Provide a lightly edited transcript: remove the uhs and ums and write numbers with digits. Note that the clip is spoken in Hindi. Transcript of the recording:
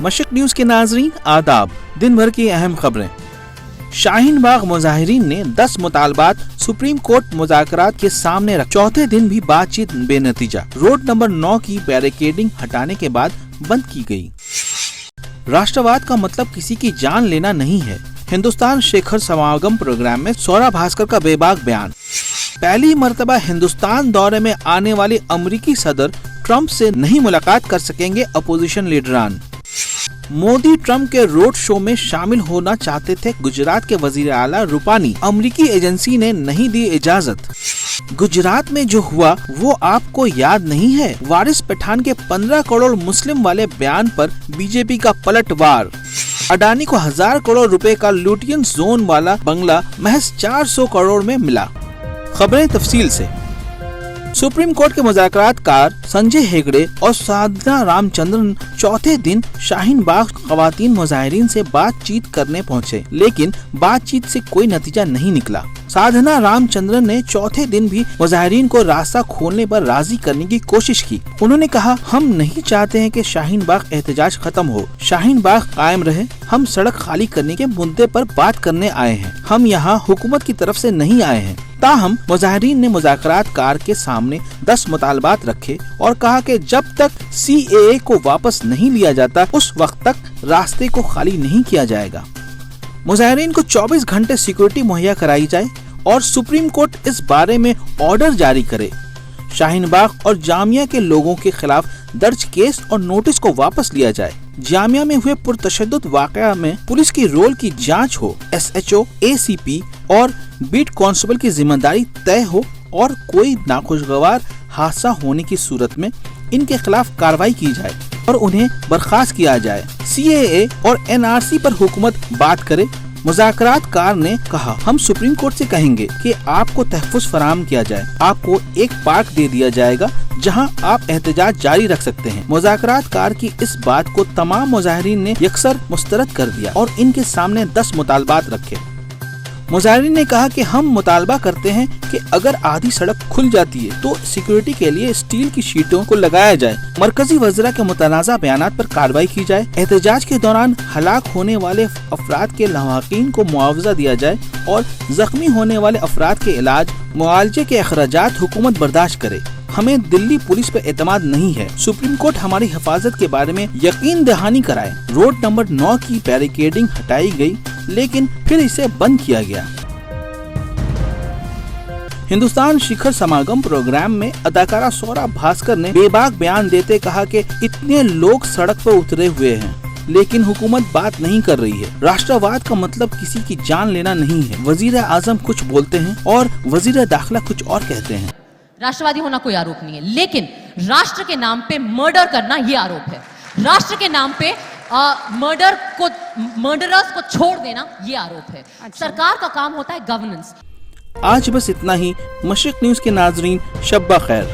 मशक न्यूज के नाजरीन आदाब। दिन भर की अहम खबरें। शाहीन बाग मुजाहिरीन ने 10 मुतालबात सुप्रीम कोर्ट मुज़ाकरात के सामने रख चौथे दिन भी बातचीत बेनतीजा। रोड नंबर 9 की बैरिकेडिंग हटाने के बाद बंद की गई। राष्ट्रवाद का मतलब किसी की जान लेना नहीं है। हिंदुस्तान शिखर समागम प्रोग्राम में सौरभ भास्कर का बेबाक बयान। पहली मर्तबा हिंदुस्तान दौरे में आने वाले अमेरिकी सदर ट्रंप से नहीं मुलाकात कर सकेंगे अपोजिशन लीडरान। मोदी ट्रंप के रोड शो में शामिल होना चाहते थे गुजरात के वजीर आला रूपानी, अमेरिकी एजेंसी ने नहीं दी इजाजत। गुजरात में जो हुआ वो आपको याद नहीं है। वारिस पठान के 15 करोड़ मुस्लिम वाले बयान पर बीजेपी का पलटवार। अडानी को 1000 करोड़ रुपए का लुटियन जोन वाला बंगला महज 400 करोड़ में मिला। खबरें तफसील से। सुप्रीम कोर्ट के मुज़ाकरातकार संजय हेगड़े और साधना रामचंद्रन चौथे दिन शाहीन बाग खवातीन मुजाहिरीन से बातचीत करने पहुंचे, लेकिन बातचीत से कोई नतीजा नहीं निकला। साधना रामचंद्रन ने चौथे दिन भी मुजाहिरीन को रास्ता खोलने पर राजी करने की कोशिश की। उन्होंने कहा, हम नहीं चाहते हैं कि शाहीन बाग एहतजाज खत्म हो, शाहीन बाग कायम रहे। हम सड़क खाली करने के मुद्दे पर बात करने आए हैं, हम यहाँ हुकूमत की तरफ से नहीं आए हैं। ताहम मुजाहिरीन ने मुज़ाकरातकार के सामने 10 मुतालबात रखे और कहा कि जब तक CAA को वापस नहीं लिया जाता उस वक्त तक रास्ते को खाली नहीं किया जाएगा। मुजाहिरीन को 24 घंटे सिक्योरिटी मुहैया कराई जाए और सुप्रीम कोर्ट इस बारे में ऑर्डर जारी करे। शाहीन बाग और जामिया के लोगों के खिलाफ दर्ज केस और नोटिस को वापस लिया जाए। जामिया में हुए पुरतशद्दुद वाक़या में पुलिस की रोल की जांच हो, SHO, ACP और बीट कांस्टेबल की जिम्मेदारी तय हो और कोई नाखुशगवार हादसा होने की सूरत में इनके खिलाफ कार्रवाई की जाए और उन्हें बर्खास्त किया जाए। CAA और NRC पर हुकूमत बात करे। मुज़ाकरातकार ने कहा, हम सुप्रीम कोर्ट से कहेंगे कि आपको तहफ़्फ़ुज़ फराहम किया जाए, आपको एक पार्क दे दिया जाएगा जहां आप एहतजाज जारी रख सकते हैं। मुज़ाकरातकार की इस बात को तमाम मुजाहिरीन ने यकसर मुस्तरद कर दिया और इनके सामने 10 मुतालबात रखे। मुजाहिरीन ने कहा कि हम मुतालबा करते हैं कि अगर आधी सड़क खुल जाती है तो सिक्योरिटी के लिए स्टील की शीटों को लगाया जाए, मरकजी वज़रा के मुतनाज़ा बयानात पर कार्रवाई की जाए, एहतजाज के दौरान हलाक होने वाले अफराद के लवाकिन को मुआवजा दिया जाए और जख्मी होने वाले अफराद के इलाज मुआवजे के अखराजात हुकूमत बर्दाश्त करे। हमें दिल्ली पुलिस पे एतमाद नहीं है। सुप्रीम कोर्ट हमारी हिफाजत के बारे में यकीन दहानी कराए। रोड नंबर 9 की बैरिकेडिंग हटाई गई, लेकिन फिर इसे बंद किया गया। हिंदुस्तान शिखर समागम प्रोग्राम में अदाकारा सौरभ भास्कर ने बेबाक बयान देते कहा कि इतने लोग सड़क पर उतरे हुए हैं लेकिन हुकूमत बात नहीं कर रही है। राष्ट्रवाद का मतलब किसी की जान लेना नहीं है। वजीर आजम कुछ बोलते हैं और वजीर दाखिला कुछ और कहते हैं। राष्ट्रवादी होना कोई आरोप नहीं है, लेकिन राष्ट्र के नाम पे मर्डर करना ये आरोप है। राष्ट्र के नाम पे मर्डरर्स को छोड़ देना ये आरोप है। सरकार का काम होता है गवर्नेंस। आज बस इतना ही। मशक न्यूज के नाजरीन, शब्बा खैर।